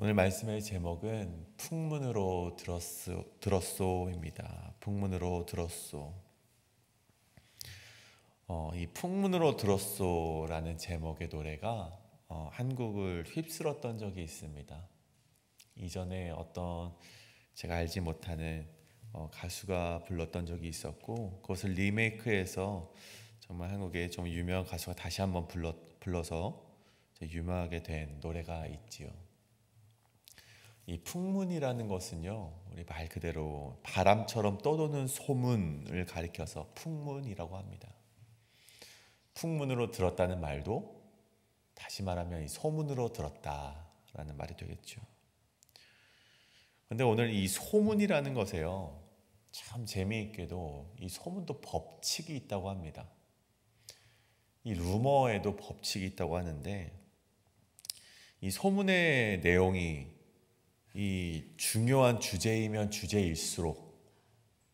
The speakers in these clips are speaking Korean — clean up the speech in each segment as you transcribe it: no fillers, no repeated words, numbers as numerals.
오늘 말씀의 제목은 풍문으로 들었소입니다. 풍문으로 들었소. 이 풍문으로 들었소라는 제목의 노래가 한국을 휩쓸었던 적이 있습니다. 이전에 어떤 제가 알지 못하는 가수가 불렀던 적이 있었고, 그것을 리메이크해서 정말 한국의 좀 유명한 가수가 다시 한번 불러서 유명하게 된 노래가 있지요. 이 풍문이라는 것은요, 우리 말 그대로 바람처럼 떠도는 소문을 가리켜서 풍문이라고 합니다. 풍문으로 들었다는 말도 다시 말하면 이 소문으로 들었다라는 말이 되겠죠. 그런데 오늘 이 소문이라는 것에요, 참 재미있게도 이 소문도 법칙이 있다고 합니다. 이 루머에도 법칙이 있다고 하는데, 이 소문의 내용이 이 중요한 주제이면 주제일수록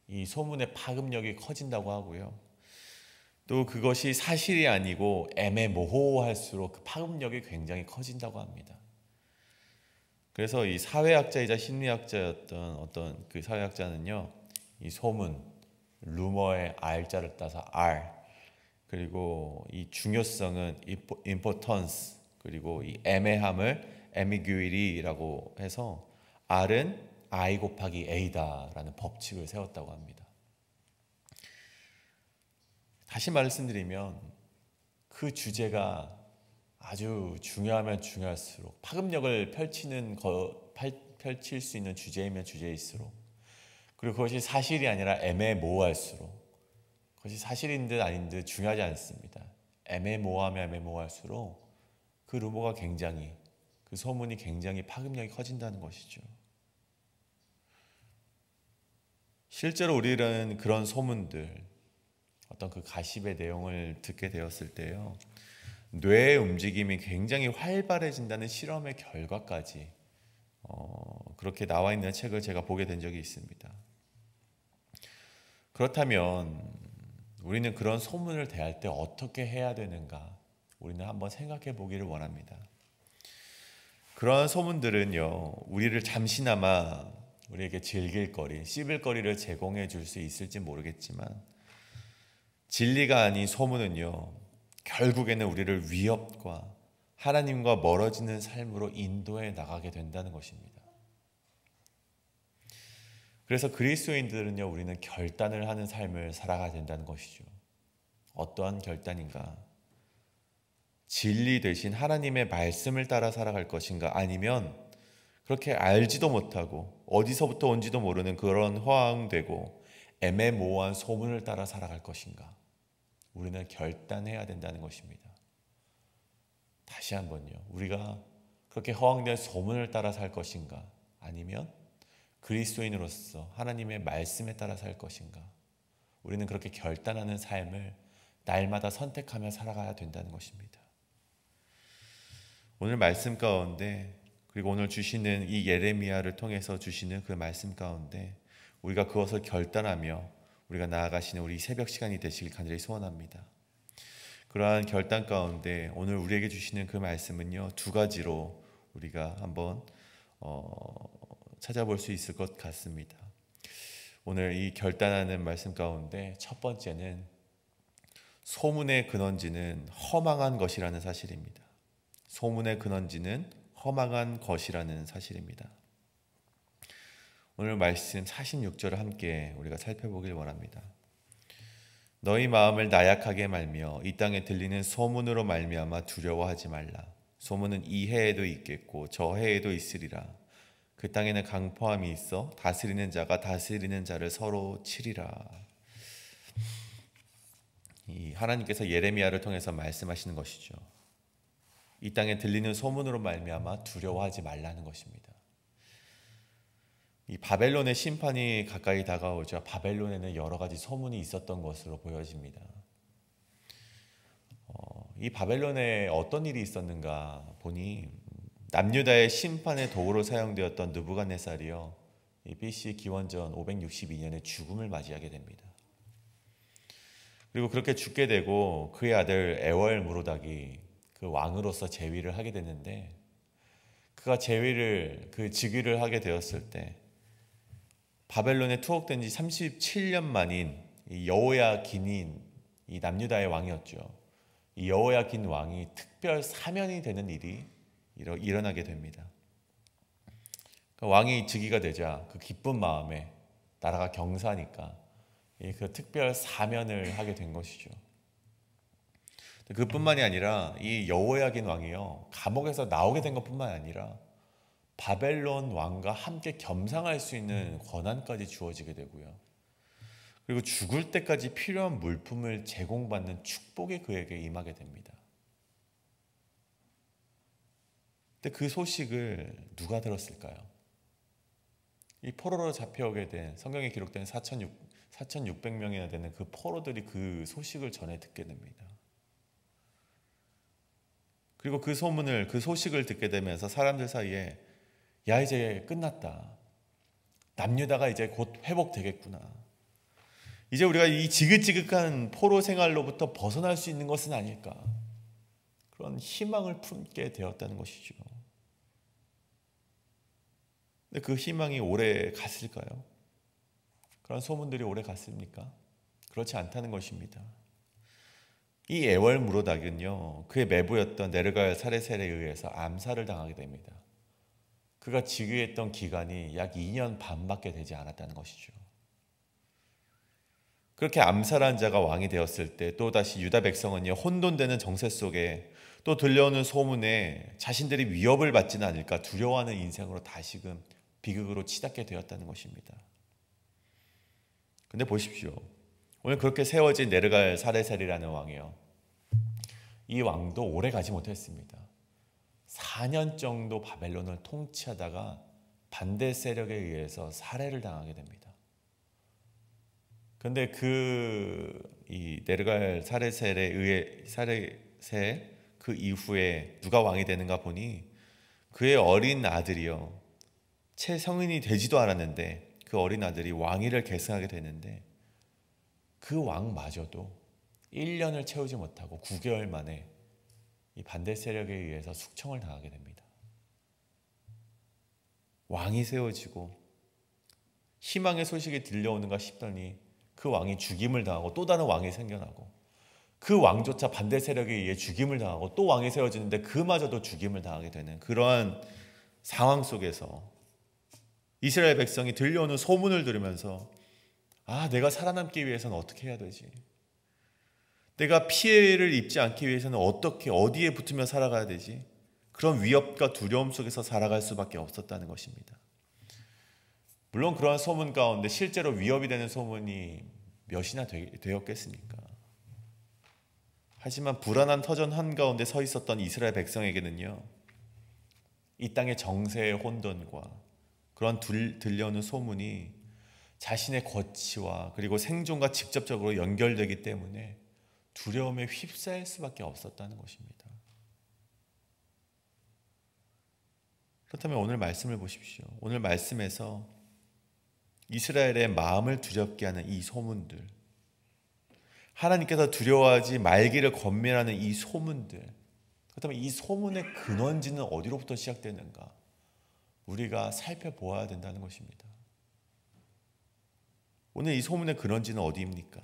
이 소문의 파급력이 커진다고 하고요. 또 그것이 사실이 아니고 애매모호할수록 그 파급력이 굉장히 커진다고 합니다. 그래서 이 사회학자이자 심리학자였던 어떤 그 사회학자는요, 이 소문, 루머의 R자를 따서 R, 그리고 이 중요성은 importance, 그리고 이 애매함을 ambiguity라고 해서 R은 I 곱하기 A다라는 법칙을 세웠다고 합니다. 다시 말씀드리면 그 주제가 아주 중요하면 중요할수록, 파급력을 펼칠 수 있는 주제이면 주제일수록, 그리고 그것이 사실이 아니라 애매모호할수록, 그것이 사실인 듯 아닌 듯 중요하지 않습니다. 애매모호하면 애매모호할수록 그 루머가 굉장히, 그 소문이 굉장히 파급력이 커진다는 것이죠. 실제로 우리는 그런 소문들, 어떤 그 가십의 내용을 듣게 되었을 때요, 뇌의 움직임이 굉장히 활발해진다는 실험의 결과까지 그렇게 나와 있는 책을 제가 보게 된 적이 있습니다. 그렇다면 우리는 그런 소문을 대할 때 어떻게 해야 되는가, 우리는 한번 생각해 보기를 원합니다. 그러한 소문들은요, 우리를 잠시나마 우리에게 즐길거리, 씹을거리를 제공해 줄 수 있을지 모르겠지만, 진리가 아닌 소문은요, 결국에는 우리를 위협과 하나님과 멀어지는 삶으로 인도해 나가게 된다는 것입니다. 그래서 그리스도인들은요, 우리는 결단을 하는 삶을 살아가야 된다는 것이죠. 어떠한 결단인가? 진리 대신 하나님의 말씀을 따라 살아갈 것인가? 아니면 그렇게 알지도 못하고 어디서부터 온지도 모르는 그런 허황되고 애매모호한 소문을 따라 살아갈 것인가? 우리는 결단해야 된다는 것입니다. 다시 한번요, 우리가 그렇게 허황된 소문을 따라 살 것인가? 아니면 그리스도인으로서 하나님의 말씀에 따라 살 것인가? 우리는 그렇게 결단하는 삶을 날마다 선택하며 살아가야 된다는 것입니다. 오늘 말씀 가운데, 그리고 오늘 주시는 이 예레미야를 통해서 주시는 그 말씀 가운데 우리가 그것을 결단하며 우리가 나아가시는 우리 새벽 시간이 되시길 간절히 소원합니다. 그러한 결단 가운데 오늘 우리에게 주시는 그 말씀은요, 두 가지로 우리가 한번 찾아볼 수 있을 것 같습니다. 오늘 이 결단하는 말씀 가운데 첫 번째는 소문의 근원지는 허망한 것이라는 사실입니다. 소문의 근원지는 허망한 것이라는 사실입니다. 오늘 말씀 46절을 함께 우리가 살펴보길 원합니다. 너희 마음을 나약하게 말며 이 땅에 들리는 소문으로 말미암아 두려워하지 말라. 소문은 이 해에도 있겠고 저 해에도 있으리라. 그 땅에는 강포함이 있어 다스리는 자가 다스리는 자를 서로 치리라. 이 하나님께서 예레미야를 통해서 말씀하시는 것이죠. 이 땅에 들리는 소문으로 말미암아 두려워하지 말라는 것입니다. 이 바벨론의 심판이 가까이 다가오자 바벨론에는 여러 가지 소문이 있었던 것으로 보여집니다. 이 바벨론에 어떤 일이 있었는가 보니 남유다의 심판의 도구로 사용되었던 느부갓네살이요, BC 기원전 562년에 죽음을 맞이하게 됩니다. 그리고 그렇게 죽게 되고 그의 아들 에월무로닥이 그 왕으로서 재위를 하게 됐는데, 그가 그 즉위를 하게 되었을 때 바벨론에 투옥된 지 37년 만인 이 여호야긴이 이 남유다의 왕이었죠. 이 여호야긴 왕이 특별 사면이 되는 일이 일어나게 됩니다. 왕이 즉위가 되자 그 기쁜 마음에 나라가 경사니까 그 특별 사면을 하게 된 것이죠. 그뿐만이 아니라 이 여호야긴 왕이요, 감옥에서 나오게 된 것뿐만 아니라 바벨론 왕과 함께 겸상할 수 있는 권한까지 주어지게 되고요. 그리고 죽을 때까지 필요한 물품을 제공받는 축복이 그에게 임하게 됩니다. 근데 그 소식을 누가 들었을까요? 이 포로로 잡혀오게 된, 성경에 기록된 4,600명이나 되는 그 포로들이 그 소식을 전해 듣게 됩니다. 그리고 그 소식을 듣게 되면서 사람들 사이에 야, 이제 끝났다. 남유다가 이제 곧 회복되겠구나. 이제 우리가 이 지긋지긋한 포로 생활로부터 벗어날 수 있는 것은 아닐까. 그런 희망을 품게 되었다는 것이죠. 근데 그 희망이 오래 갔을까요? 그런 소문들이 오래 갔습니까? 그렇지 않다는 것입니다. 이 에월무로닥은요, 그의 매부였던 네르갈 사레셀에 의해서 암살을 당하게 됩니다. 그가 즉위했던 기간이 약 2년 반밖에 되지 않았다는 것이죠. 그렇게 암살한 자가 왕이 되었을 때 또다시 유다 백성은요, 혼돈되는 정세 속에 또 들려오는 소문에 자신들이 위협을 받지는 않을까 두려워하는 인생으로 다시금 비극으로 치닫게 되었다는 것입니다. 근데 보십시오. 오늘 그렇게 세워진 네르갈 사레셀이라는 왕이요, 이 왕도 오래 가지 못했습니다. 4년 정도 바벨론을 통치하다가 반대 세력에 의해서 살해를 당하게 됩니다. 그런데 이 네르갈 사레셀 그 이후에 누가 왕이 되는가 보니 그의 어린 아들이요, 채 성인이 되지도 않았는데 그 어린 아들이 왕위를 계승하게 되는데 그 왕마저도 1년을 채우지 못하고 9개월 만에 이 반대 세력에 의해서 숙청을 당하게 됩니다. 왕이 세워지고 희망의 소식이 들려오는가 싶더니 그 왕이 죽임을 당하고 또 다른 왕이 생겨나고 그 왕조차 반대 세력에 의해 죽임을 당하고 또 왕이 세워지는데 그마저도 죽임을 당하게 되는 그러한 상황 속에서 이스라엘 백성이 들려오는 소문을 들으면서 내가 살아남기 위해서는 어떻게 해야 되지? 내가 피해를 입지 않기 위해서는 어디에 붙으며 살아가야 되지? 그런 위협과 두려움 속에서 살아갈 수밖에 없었다는 것입니다. 물론 그러한 소문 가운데 실제로 위협이 되는 소문이 몇이나 되었겠습니까? 하지만 불안한 터전 한가운데 서 있었던 이스라엘 백성에게는요, 이 땅의 정세의 혼돈과 그런 들려오는 소문이 자신의 거취와 그리고 생존과 직접적으로 연결되기 때문에 두려움에 휩싸일 수밖에 없었다는 것입니다. 그렇다면 오늘 말씀을 보십시오. 오늘 말씀에서 이스라엘의 마음을 두렵게 하는 이 소문들, 하나님께서 두려워하지 말기를 권면하는 이 소문들, 그렇다면 이 소문의 근원지는 어디로부터 시작되는가? 우리가 살펴보아야 된다는 것입니다. 오늘 이 소문의 근원지는 어디입니까?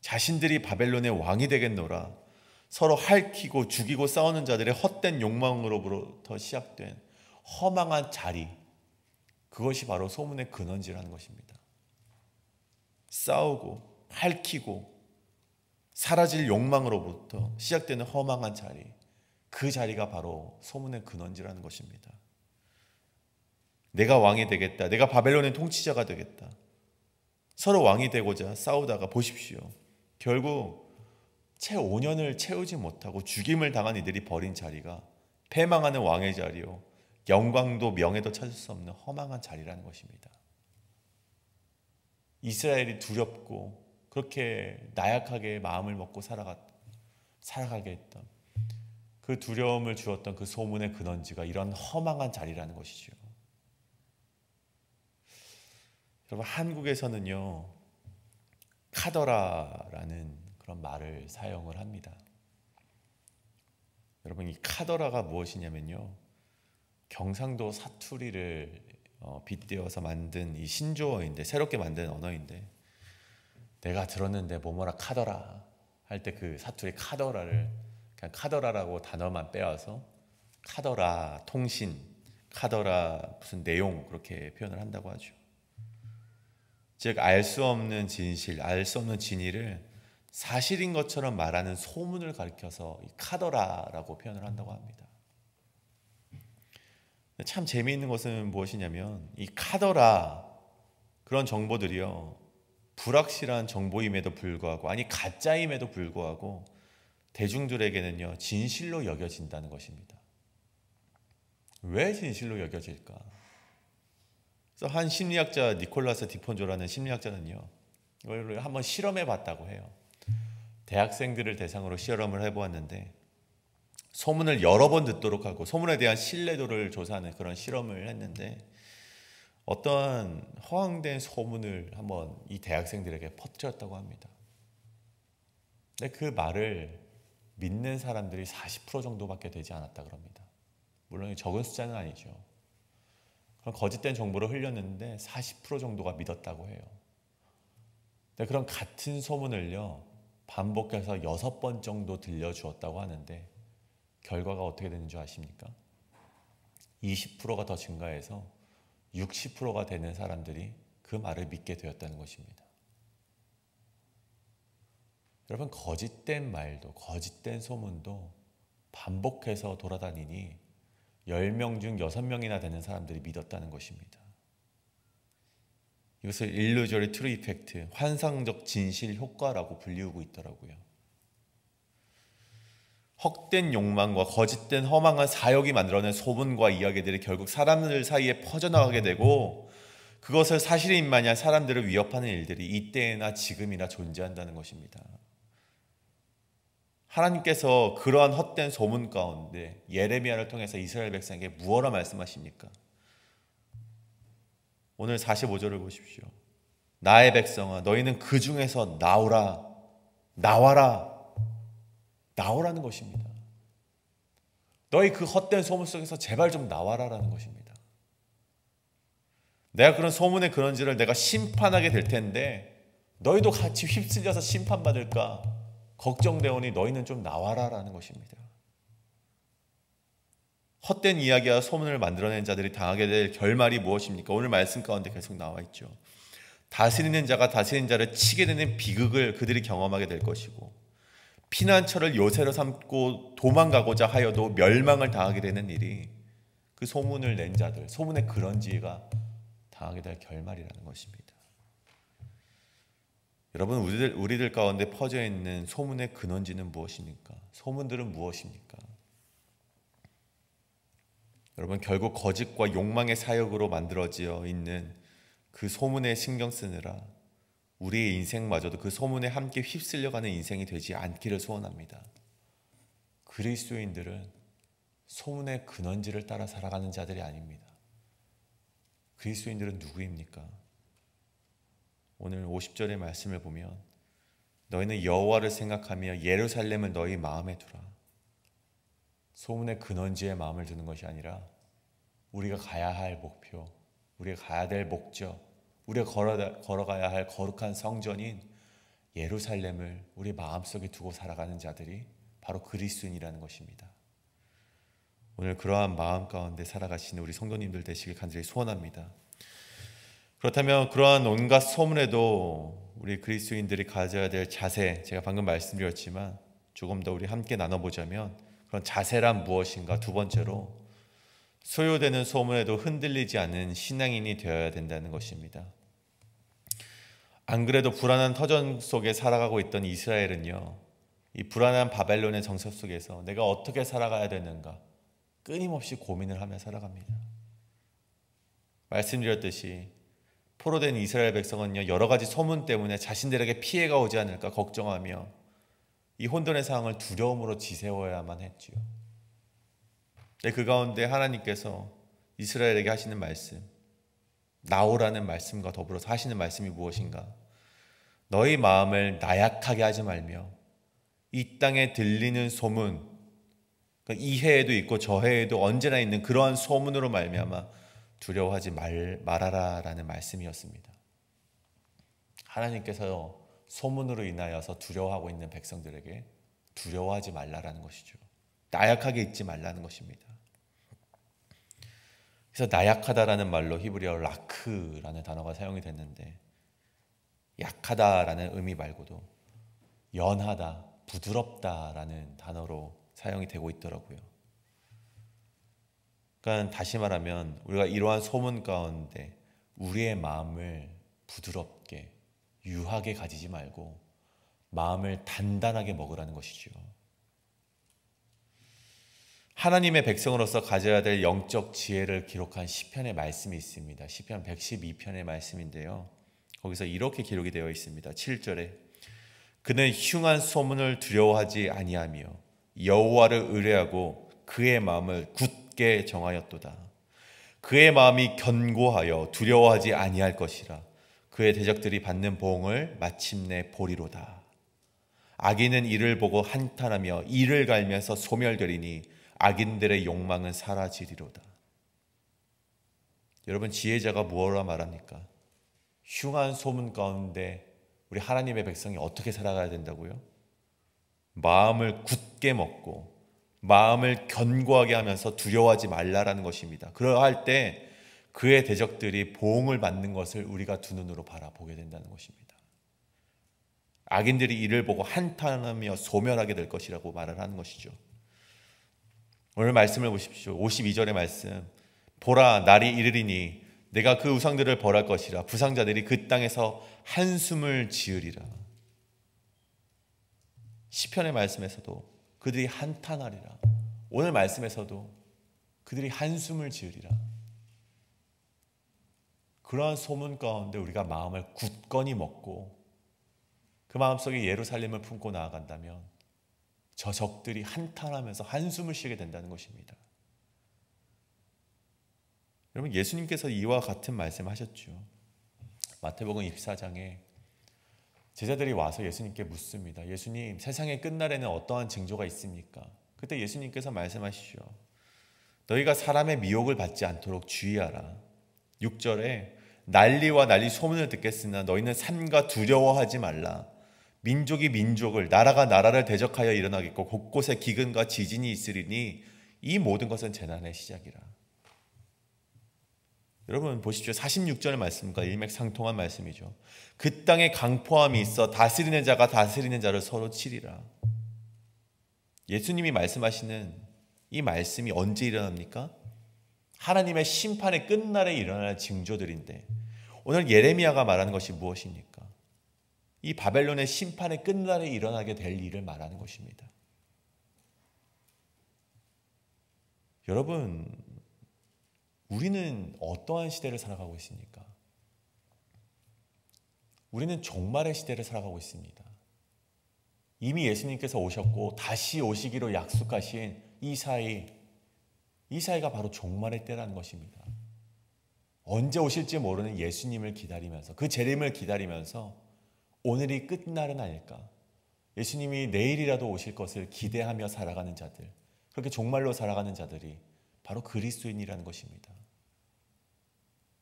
자신들이 바벨론의 왕이 되겠노라 서로 핥히고 죽이고 싸우는 자들의 헛된 욕망으로부터 시작된 허망한 자리, 그것이 바로 소문의 근원지라는 것입니다. 싸우고 핥히고 사라질 욕망으로부터 시작되는 허망한 자리, 그 자리가 바로 소문의 근원지라는 것입니다. 내가 왕이 되겠다, 내가 바벨론의 통치자가 되겠다, 서로 왕이 되고자 싸우다가 보십시오. 결국 채 5년을 채우지 못하고 죽임을 당한 이들이 버린 자리가 패망하는 왕의 자리요, 영광도 명예도 찾을 수 없는 허망한 자리라는 것입니다. 이스라엘이 두렵고 그렇게 나약하게 마음을 먹고 살아가게 했던 그 두려움을 주었던 그 소문의 근원지가 이런 허망한 자리라는 것이죠. 여러분, 한국에서는요, 카더라라는 그런 말을 사용을 합니다. 여러분, 이 카더라가 무엇이냐면요, 경상도 사투리를 빗대어서 만든 이 신조어인데, 새롭게 만든 언어인데, 내가 들었는데 뭐뭐라 카더라 할 때 그 사투리 카더라를 그냥 카더라라고 단어만 빼와서 카더라 통신, 카더라 무슨 내용, 그렇게 표현을 한다고 하죠. 즉 알 수 없는 진실, 알 수 없는 진리를 사실인 것처럼 말하는 소문을 가리켜서 이 카더라라고 표현을 한다고 합니다. 참 재미있는 것은 무엇이냐면 이 카더라, 그런 정보들이요, 불확실한 정보임에도 불구하고, 아니 가짜임에도 불구하고 대중들에게는요 진실로 여겨진다는 것입니다. 왜 진실로 여겨질까? 그래서 한 심리학자, 니콜라스 디폰조라는 심리학자는요, 이걸 한번 실험해 봤다고 해요. 대학생들을 대상으로 실험을 해보았는데 소문을 여러 번 듣도록 하고 소문에 대한 신뢰도를 조사하는 그런 실험을 했는데, 어떠한 허황된 소문을 한번 이 대학생들에게 퍼뜨렸다고 합니다. 근데 그 말을 믿는 사람들이 40% 정도밖에 되지 않았다 그럽니다. 물론 적은 숫자는 아니죠. 그런 거짓된 정보를 흘렸는데 40% 정도가 믿었다고 해요. 근데 그런 같은 소문을요 반복해서 6번 정도 들려주었다고 하는데 결과가 어떻게 되는 줄 아십니까? 20%가 더 증가해서 60%가 되는 사람들이 그 말을 믿게 되었다는 것입니다. 여러분, 거짓된 말도, 거짓된 소문도 반복해서 돌아다니니 10명 중 6명이나 되는 사람들이 믿었다는 것입니다. 이것을 illusory true effect, 환상적 진실 효과라고 불리우고 있더라고요. 헛된 욕망과 거짓된 허망한 사역이 만들어낸 소문과 이야기들이 결국 사람들 사이에 퍼져나가게 되고, 그것을 사실인 마냥 사람들을 위협하는 일들이 이때나 지금이나 존재한다는 것입니다. 하나님께서 그러한 헛된 소문 가운데 예레미야를 통해서 이스라엘 백성에게 무엇라 말씀하십니까? 오늘 45절을 보십시오. 나의 백성아, 너희는 그 중에서 나오라, 나와라, 나오라는 것입니다. 너희 그 헛된 소문 속에서 제발 좀 나와라라는 것입니다. 내가 그런 소문의 그런지를 내가 심판하게 될 텐데 너희도 같이 휩쓸려서 심판받을까 걱정되오니 너희는 좀 나와라라는 것입니다. 헛된 이야기와 소문을 만들어낸 자들이 당하게 될 결말이 무엇입니까? 오늘 말씀 가운데 계속 나와 있죠. 다스리는 자가 다스리는 자를 치게 되는 비극을 그들이 경험하게 될 것이고, 피난처를 요새로 삼고 도망가고자 하여도 멸망을 당하게 되는 일이 그 소문을 낸 자들, 소문의 그런지가 당하게 될 결말이라는 것입니다. 여러분, 우리들 가운데 퍼져 있는 소문의 근원지는 무엇입니까? 소문들은 무엇입니까? 여러분, 결국 거짓과 욕망의 사역으로 만들어져 있는 그 소문에 신경 쓰느라 우리의 인생마저도 그 소문에 함께 휩쓸려가는 인생이 되지 않기를 소원합니다. 그리스도인들은 소문의 근원지를 따라 살아가는 자들이 아닙니다. 그리스도인들은 누구입니까? 오늘 50절의 말씀을 보면 너희는 여호와를 생각하며 예루살렘을 너희 마음에 두라. 소문의 근원지에 마음을 두는 것이 아니라 우리가 가야 할 목표, 우리가 가야 될 목적, 우리가 걸어가야 할 거룩한 성전인 예루살렘을 우리 마음속에 두고 살아가는 자들이 바로 그리스도인이라는 것입니다. 오늘 그러한 마음 가운데 살아가시는 우리 성도님들 되시길 간절히 소원합니다. 그렇다면 그러한 온갖 소문에도 우리 그리스도인들이 가져야 될 자세, 제가 방금 말씀드렸지만 조금 더 우리 함께 나눠보자면 그런 자세란 무엇인가? 두 번째로, 소요되는 소문에도 흔들리지 않는 신앙인이 되어야 된다는 것입니다. 안 그래도 불안한 터전 속에 살아가고 있던 이스라엘은요, 이 불안한 바벨론의 정석 속에서 내가 어떻게 살아가야 되는가 끊임없이 고민을 하며 살아갑니다. 말씀드렸듯이 포로된 이스라엘 백성은요, 여러 가지 소문 때문에 자신들에게 피해가 오지 않을까 걱정하며 이 혼돈의 상황을 두려움으로 지새워야만 했지요. 그 가운데 하나님께서 이스라엘에게 하시는 말씀, 나오라는 말씀과 더불어서 하시는 말씀이 무엇인가? 너희 마음을 나약하게 하지 말며 이 땅에 들리는 소문, 이 해에도 있고 저 해에도 언제나 있는 그러한 소문으로 말미암아 두려워하지 말아라라는 말씀이었습니다. 하나님께서 소문으로 인하여서 두려워하고 있는 백성들에게 두려워하지 말라라는 것이죠. 나약하게 있지 말라는 것입니다. 그래서 나약하다라는 말로 히브리어 라크라는 단어가 사용이 됐는데, 약하다라는 의미 말고도 연하다, 부드럽다라는 단어로 사용이 되고 있더라고요. 그러니까 다시 말하면 우리가 이러한 소문 가운데 우리의 마음을 부드럽게 유하게 가지지 말고 마음을 단단하게 먹으라는 것이죠. 하나님의 백성으로서 가져야 될 영적 지혜를 기록한 시편의 말씀이 있습니다. 시편 112편의 말씀인데요. 거기서 이렇게 기록이 되어 있습니다. 7절에 그는 흉한 소문을 두려워하지 아니하며 여호와를 의뢰하고 그의 마음을 굳게 정하였도다. 그의 마음이 견고하여 두려워하지 아니할 것이라. 그의 대적들이 받는 보응을 마침내 보리로다. 악인은 이를 보고 한탄하며 이를 갈면서 소멸되리니 악인들의 욕망은 사라지리로다. 여러분, 지혜자가 무엇라 말합니까? 흉한 소문 가운데 우리 하나님의 백성이 어떻게 살아가야 된다고요? 마음을 굳게 먹고 마음을 견고하게 하면서 두려워하지 말라라는 것입니다. 그러할 때 그의 대적들이 보응을 받는 것을 우리가 두 눈으로 바라보게 된다는 것입니다. 악인들이 이를 보고 한탄하며 소멸하게 될 것이라고 말을 하는 것이죠. 오늘 말씀을 보십시오. 52절의 말씀. 보라, 날이 이르리니 내가 그 우상들을 벌할 것이라. 부상자들이 그 땅에서 한숨을 지으리라. 시편의 말씀에서도 그들이 한탄하리라. 오늘 말씀에서도 그들이 한숨을 지으리라. 그러한 소문 가운데 우리가 마음을 굳건히 먹고 그 마음속에 예루살렘을 품고 나아간다면 저 적들이 한탄하면서 한숨을 쉬게 된다는 것입니다. 여러분, 예수님께서 이와 같은 말씀하셨죠. 마태복음 24장에 제자들이 와서 예수님께 묻습니다. 예수님, 세상의 끝날에는 어떠한 징조가 있습니까? 그때 예수님께서 말씀하시죠. 너희가 사람의 미혹을 받지 않도록 주의하라. 6절에 난리와 난리 소문을 듣겠으나 너희는 삼가 두려워하지 말라. 민족이 민족을, 나라가 나라를 대적하여 일어나겠고 곳곳에 기근과 지진이 있으리니 이 모든 것은 재난의 시작이라. 여러분 보십시오. 46절 말씀과 일맥상통한 말씀이죠. 그 땅에 강포함이 있어 다스리는 자가 다스리는 자를 서로 치리라. 예수님이 말씀하시는 이 말씀이 언제 일어납니까? 하나님의 심판의 끝날에 일어날 징조들인데, 오늘 예레미야가 말하는 것이 무엇입니까? 이 바벨론의 심판의 끝날에 일어나게 될 일을 말하는 것입니다. 여러분, 우리는 어떠한 시대를 살아가고 있습니까? 우리는 종말의 시대를 살아가고 있습니다. 이미 예수님께서 오셨고 다시 오시기로 약속하신 이 사이가 바로 종말의 때라는 것입니다. 언제 오실지 모르는 예수님을 기다리면서, 그 재림을 기다리면서 오늘이 끝날은 아닐까, 예수님이 내일이라도 오실 것을 기대하며 살아가는 자들, 그렇게 종말로 살아가는 자들이 바로 그리스도인이라는 것입니다.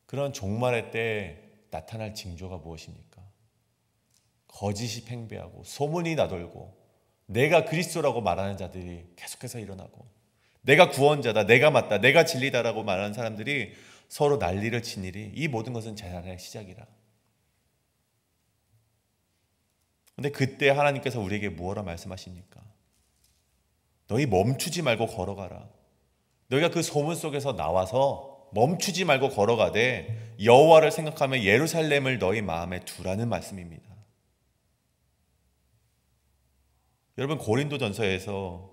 그런 종말의 때에 나타날 징조가 무엇입니까? 거짓이 팽배하고 소문이 나돌고 내가 그리스도라고 말하는 자들이 계속해서 일어나고, 내가 구원자다, 내가 맞다, 내가 진리다라고 말하는 사람들이 서로 난리를 친 일이, 이 모든 것은 재난의 시작이라. 그런데 그때 하나님께서 우리에게 무엇라 말씀하십니까? 너희 멈추지 말고 걸어가라. 너희가 그 소문 속에서 나와서 멈추지 말고 걸어가되 여호와를 생각하며 예루살렘을 너희 마음에 두라는 말씀입니다. 여러분, 고린도전서에서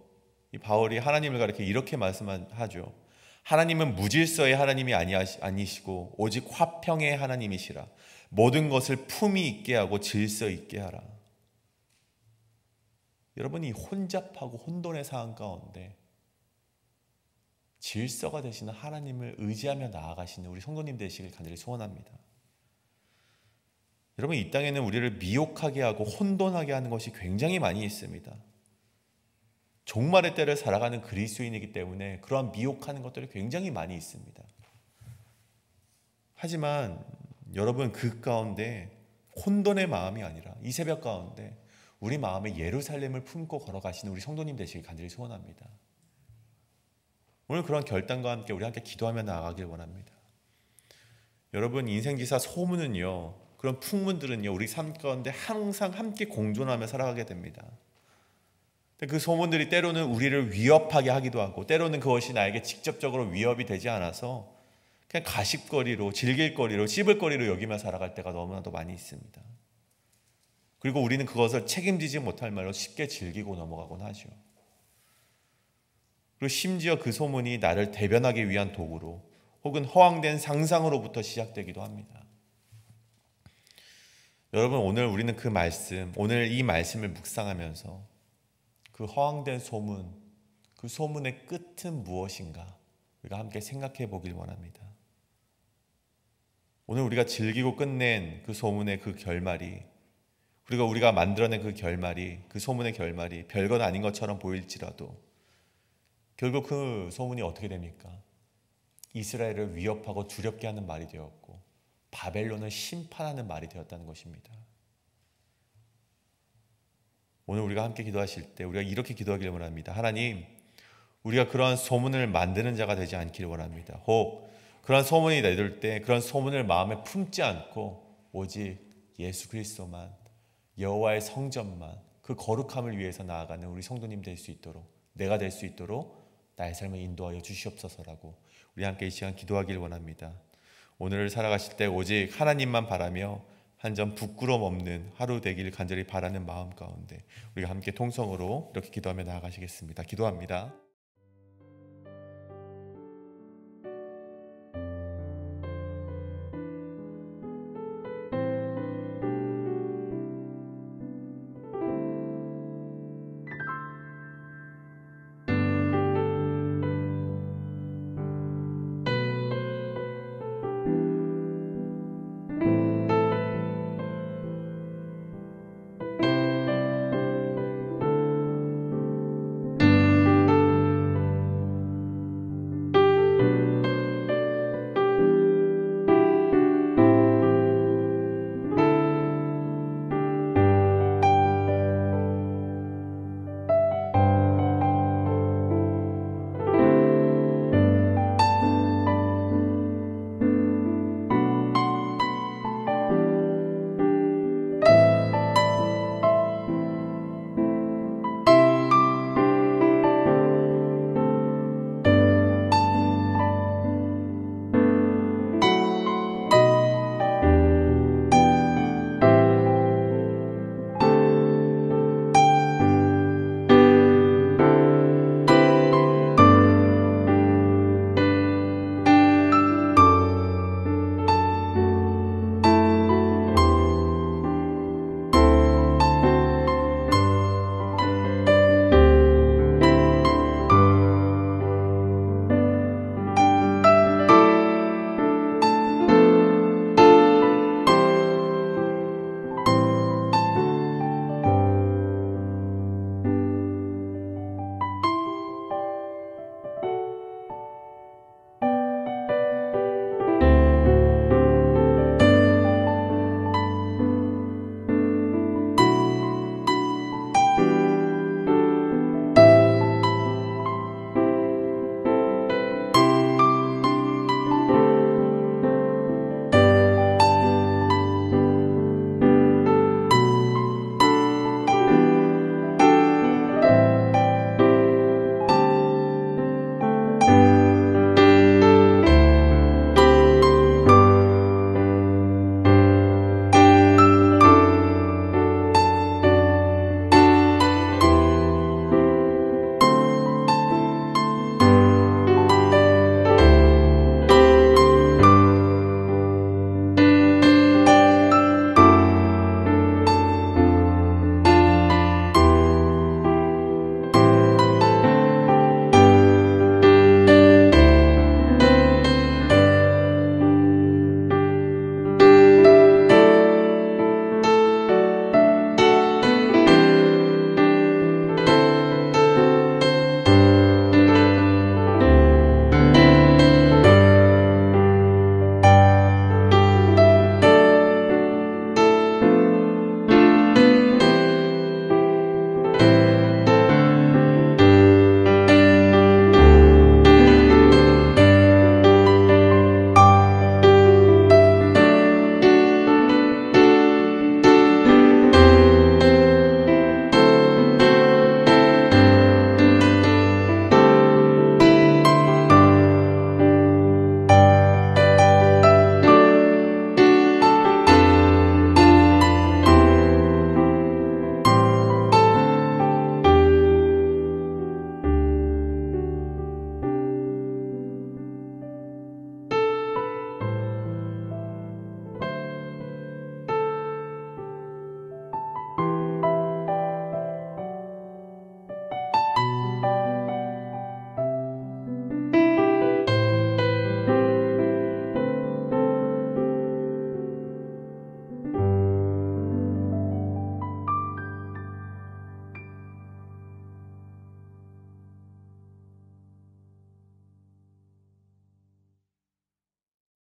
이 바울이 하나님을 가리켜 이렇게 말씀하죠. 하나님은 무질서의 하나님이 아니시고 오직 화평의 하나님이시라. 모든 것을 품위 있게 하고 질서 있게 하라. 여러분, 이 혼잡하고 혼돈의 상황 가운데 질서가 되시는 하나님을 의지하며 나아가시는 우리 성도님 되시길 간절히 소원합니다. 여러분, 이 땅에는 우리를 미혹하게 하고 혼돈하게 하는 것이 굉장히 많이 있습니다. 종말의 때를 살아가는 그리스도인이기 때문에 그러한 미혹하는 것들이 굉장히 많이 있습니다. 하지만 여러분, 그 가운데 혼돈의 마음이 아니라 이 새벽 가운데 우리 마음에 예루살렘을 품고 걸어가시는 우리 성도님 되시길 간절히 소원합니다. 오늘 그런 결단과 함께 우리 함께 기도하며 나아가길 원합니다. 여러분, 인생지사 소문은요, 그런 풍문들은요, 우리 삶 가운데 항상 함께 공존하며 살아가게 됩니다. 그 소문들이 때로는 우리를 위협하게 하기도 하고, 때로는 그것이 나에게 직접적으로 위협이 되지 않아서 그냥 가십거리로, 즐길거리로, 씹을거리로 여기며 살아갈 때가 너무나도 많이 있습니다. 그리고 우리는 그것을 책임지지 못할 말로 쉽게 즐기고 넘어가곤 하죠. 그리고 심지어 그 소문이 나를 대변하기 위한 도구로 혹은 허황된 상상으로부터 시작되기도 합니다. 여러분, 오늘 우리는 그 말씀, 오늘 이 말씀을 묵상하면서 그 허황된 소문, 그 소문의 끝은 무엇인가 우리가 함께 생각해 보길 원합니다. 오늘 우리가 즐기고 끝낸 그 소문의 그 결말이, 그리고 우리가 만들어낸 그 결말이, 그 소문의 결말이 별것 아닌 것처럼 보일지라도 결국 그 소문이 어떻게 됩니까? 이스라엘을 위협하고 두렵게 하는 말이 되었고 바벨론을 심판하는 말이 되었다는 것입니다. 오늘 우리가 함께 기도하실 때 우리가 이렇게 기도하기를 원합니다. 하나님, 우리가 그러한 소문을 만드는 자가 되지 않기를 원합니다. 혹 그런 소문이 내들 때 그런 소문을 마음에 품지 않고 오직 예수 그리스도만, 여호와의 성전만, 그 거룩함을 위해서 나아가는 우리 성도님 될 수 있도록, 내가 될 수 있도록 나의 삶을 인도하여 주시옵소서라고 우리 함께 이 시간 기도하길 원합니다. 오늘을 살아가실 때 오직 하나님만 바라며 한 점 부끄러움 없는 하루 되길 간절히 바라는 마음 가운데 우리가 함께 통성으로 이렇게 기도하며 나아가시겠습니다. 기도합니다.